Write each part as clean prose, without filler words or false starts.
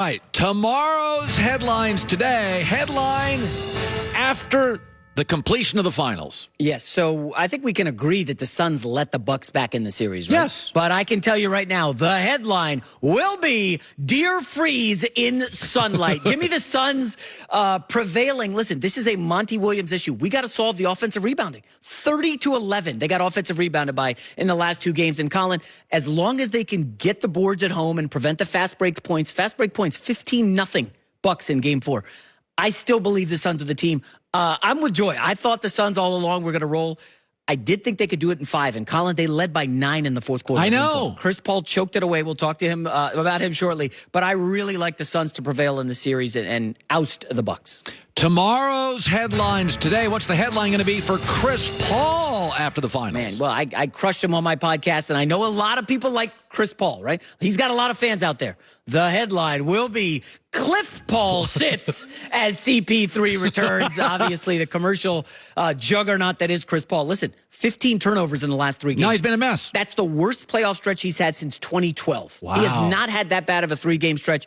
Right. Tomorrow's headlines today. Headline after the completion of the finals. Yes, so I think we can agree that the Suns let the Bucks back in the series, right? Yes. But I can tell you right now, the headline will be Deer Freeze in sunlight. Give me the Suns prevailing. Listen, this is a Monty Williams issue. We got to solve the offensive rebounding. 30-11, they got offensive rebounded by in the last two games. And Colin, as long as they can get the boards at home and prevent the fast break points, 15-0 Bucks in game 4. I still believe the Suns are the team. I'm with Joy. I thought the Suns all along were going to roll. I did think they could do it in 5. And Colin, they led by 9 in the fourth quarter. I know. Chris Paul choked it away. We'll talk to him about him shortly. But I really like the Suns to prevail in the series and oust the Bucks. Tomorrow's headlines today. What's the headline going to be for Chris Paul after the finals? Man, well, I crushed him on my podcast, and I know a lot of people like Chris Paul, right? He's got a lot of fans out there. The headline will be Cliff Paul sits as CP3 returns. Obviously, the commercial juggernaut that is Chris Paul. Listen, 15 turnovers in the last 3 games. No, he's been a mess. That's the worst playoff stretch he's had since 2012. Wow. He has not had that bad of a 3-game stretch.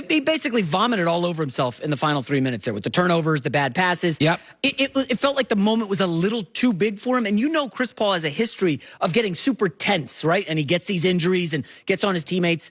He basically vomited all over himself in the final 3 minutes there with the turnovers, the bad passes. Yep. It felt like the moment was a little too big for him. And you know Chris Paul has a history of getting super tense, right? And he gets these injuries and gets on his teammates.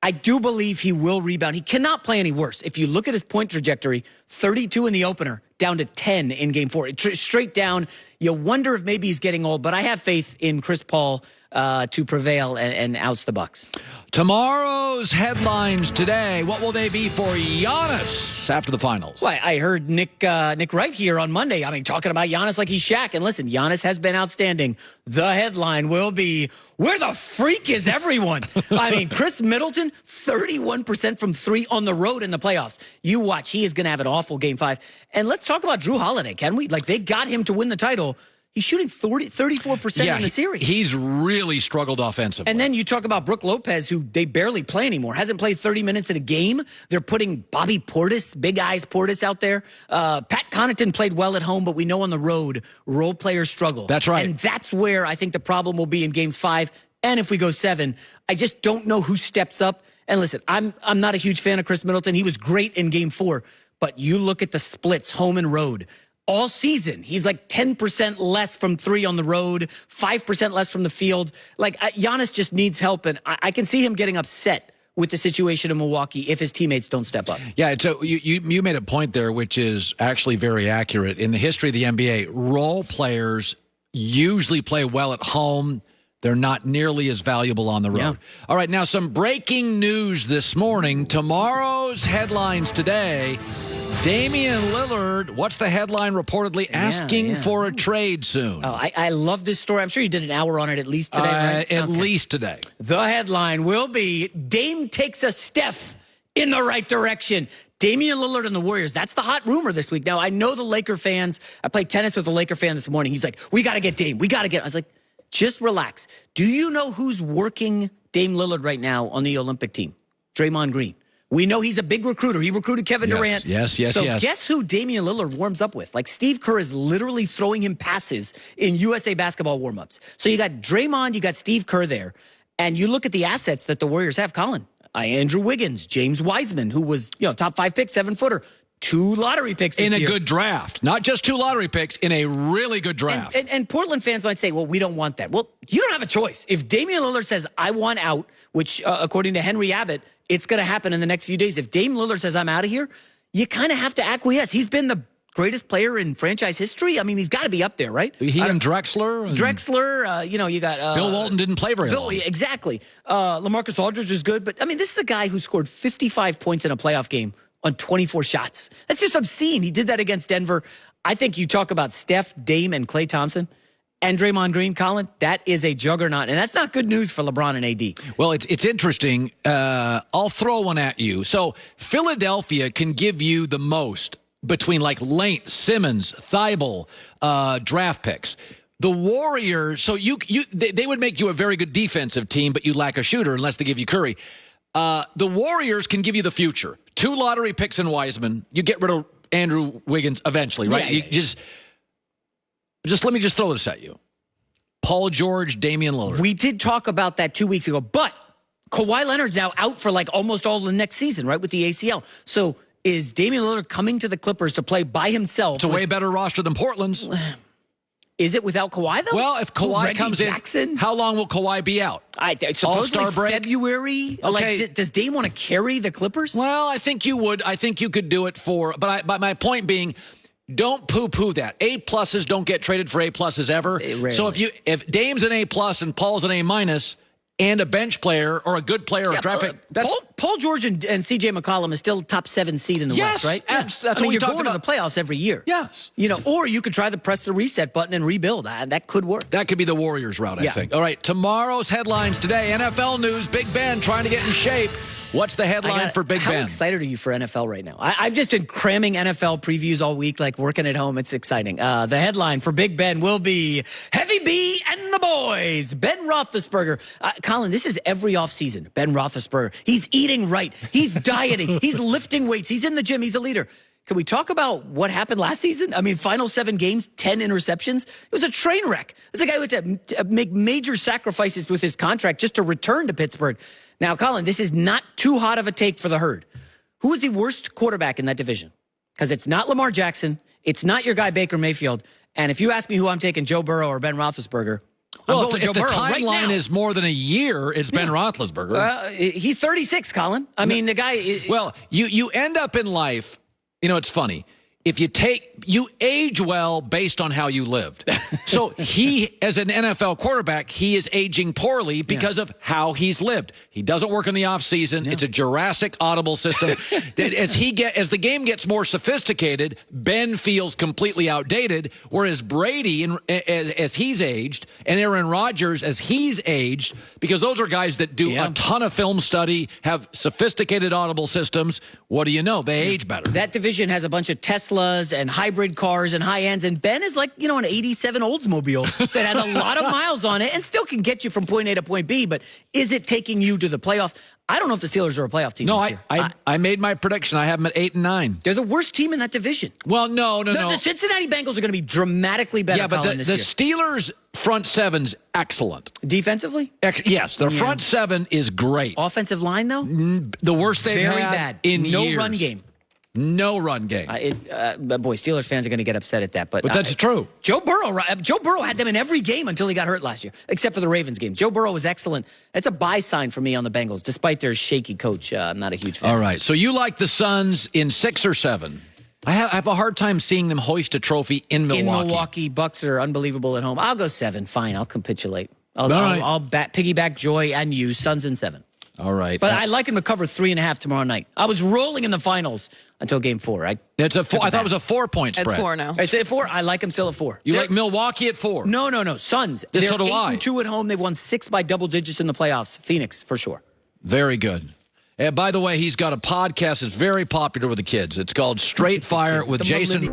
I do believe he will rebound. He cannot play any worse. If you look at his point trajectory, 32 in the opener, down to 10 in game 4. Straight down. You wonder if maybe he's getting old, but I have faith in Chris Paul to prevail and oust the Bucks. Tomorrow's headlines today. What will they be for Giannis after the finals? Well, I heard Nick Wright here on Monday. I mean, talking about Giannis like he's Shaq. And listen, Giannis has been outstanding. The headline will be, where the freak is everyone? I mean, Chris Middleton, 31% from 3 on the road in the playoffs. You watch. He is going to have an awful game 5. And let's talk about Drew Holiday, can we? Like, they got him to win the title. He's shooting 34% in the series. He's really struggled offensively. And then you talk about Brook Lopez, who they barely play anymore. Hasn't played 30 minutes in a game. They're putting Bobby Portis, Big Eyes Portis out there. Pat Connaughton played well at home, but we know on the road, role players struggle. That's right. And that's where I think the problem will be in games 5. And if we go 7, I just don't know who steps up. And listen, I'm not a huge fan of Chris Middleton. He was great in game 4. But you look at the splits, home and road. All season, he's like 10% less from 3 on the road, 5% less from the field. Like, Giannis just needs help, and I can see him getting upset with the situation in Milwaukee if his teammates don't step up. Yeah, so you made a point there, which is actually very accurate. In the history of the NBA, role players usually play well at home. They're not nearly as valuable on the road. Yeah. All right, now some breaking news this morning. Tomorrow's headlines today. Damian Lillard, what's the headline, reportedly asking for a trade soon? Oh, I love this story. I'm sure you did an hour on it at least today, right? At least today. The headline will be, Dame takes a Steph in the right direction. Damian Lillard and the Warriors, that's the hot rumor this week. Now, I know the Laker fans. I played tennis with a Laker fan this morning. He's like, we got to get Dame. We got to get. I was like, just relax. Do you know who's working Dame Lillard right now on the Olympic team? Draymond Green. We know he's a big recruiter. He recruited Kevin Durant. Yes. So guess who Damian Lillard warms up with? Like, Steve Kerr is literally throwing him passes in USA basketball warmups. So you got Draymond, you got Steve Kerr there. And you look at the assets that the Warriors have, Colin. Andrew Wiggins, James Wiseman, who was, top 5 pick, 7-footer. 2 lottery picks this year. In a good draft. Not just 2 lottery picks, in a really good draft. And Portland fans might say, well, we don't want that. Well, you don't have a choice. If Damian Lillard says, I want out, which according to Henry Abbott, it's going to happen in the next few days. If Dame Lillard says, I'm out of here, you kind of have to acquiesce. He's been the greatest player in franchise history. I mean, he's got to be up there, right? He and Drexler. You got... Bill Walton didn't play very long. Exactly. LaMarcus Aldridge is good. But, I mean, this is a guy who scored 55 points in a playoff game on 24 shots. That's just obscene. He did that against Denver. I think you talk about Steph, Dame, and Klay Thompson and Draymond Green, Colin, that is a juggernaut. And that's not good news for LeBron and AD. Well, it's interesting. I'll throw one at you. So Philadelphia can give you the most between like Lane, Simmons, Thibault, draft picks. The Warriors, so they would make you a very good defensive team, but you lack a shooter unless they give you Curry. The Warriors can give you the future. 2 lottery picks in Wiseman. You get rid of Andrew Wiggins eventually, right? Yeah. Just let me just throw this at you. Paul George, Damian Lillard. We did talk about that 2 weeks ago, but Kawhi Leonard's now out for like almost all the next season, right, with the ACL. So is Damian Lillard coming to the Clippers to play by himself? It's a way better roster than Portland's. Is it without Kawhi, though? Well, if Kawhi comes Jackson? in, how long will Kawhi be out? Supposedly All-Star break? February? Okay. Like, does Dame want to carry the Clippers? Well, I think you would. I think you could do it for, but my point being, don't poo-poo that. A-pluses don't get traded for A-pluses ever. Rarely. So if Dame's an A-plus and Paul's an A-minus, and a bench player or a good player or a draft pick. Paul George and C.J. McCollum is still top 7 seed in the West, right? That's I what mean, we you're talked going about. to the playoffs every year. Yes. Or you could try to press the reset button and rebuild. That could work. That could be the Warriors route, I Yeah. think. All right, tomorrow's headlines today. NFL news, Big Ben trying to get in shape. What's the headline for Big How Ben? excited are you for NFL right now? I've just been cramming NFL previews all week, like working at home. It's exciting. The headline for Big Ben will be Heavy B and the boys. Ben Roethlisberger. Colin, this is every offseason. Ben Roethlisberger. He's eating right. He's dieting. He's lifting weights. He's in the gym. He's a leader. Can we talk about what happened last season? I mean, final 7 games, 10 interceptions. It was a train wreck. This is a guy who had to make major sacrifices with his contract just to return to Pittsburgh. Now, Colin, this is not too hot of a take for the herd. Who is the worst quarterback in that division? Because it's not Lamar Jackson. It's not your guy, Baker Mayfield. And if you ask me who I'm taking, Joe Burrow or Ben Roethlisberger, Well, I'm going with if Joe the Burrow right timeline now. is more than a year, it's Ben Roethlisberger. He's 36, Colin. I mean, the guy... Well, you end up in life, it's funny. If you age well based on how you lived. So he, as an NFL quarterback, he is aging poorly because of how he's lived. He doesn't work in the offseason. It's a Jurassic audible system. As the game gets more sophisticated, Ben feels completely outdated, whereas Brady, as he's aged, and Aaron Rodgers, as he's aged, because those are guys that do a ton of film study, have sophisticated audible systems. What do you know? They age better. That division has a bunch of Teslas and hybrid cars and high ends, and Ben is like, an 87 Oldsmobile that has a lot of miles on it and still can get you from point A to point B, but is it taking you to the playoffs? I don't know if the Steelers are a playoff team this year. I made my prediction. I have them at 8 and 9. They're the worst team in that division. Well, no. The Cincinnati Bengals are going to be dramatically better, Colin, this the year. Steelers' front seven's excellent. Defensively? Yes, their front seven is great. Offensive line, though? The worst they've Very had bad. in No years. run game. No run game. Boy, Steelers fans are going to get upset at that. But that's true. Joe Burrow had them in every game until he got hurt last year, except for the Ravens game. Joe Burrow was excellent. That's a buy sign for me on the Bengals, despite their shaky coach. I'm not a huge fan. All right, so you like the Suns in 6 or 7. I have a hard time seeing them hoist a trophy in Milwaukee. In Milwaukee, Bucks are unbelievable at home. I'll go 7. Fine, I'll capitulate. I'll piggyback Joy and you. Suns in 7. All right. But I like him to cover 3.5 tomorrow night. I was rolling in the finals until game 4. I thought it was a 4-point spread. It's 4 now. I say 4. I like him still at 4. You like Milwaukee at 4? No. Suns. Yes, They're so do 8-2 at home. They've won 6 by double digits in the playoffs. Phoenix, for sure. Very good. And by the way, he's got a podcast that's very popular with the kids. It's called Straight Fire with Jason.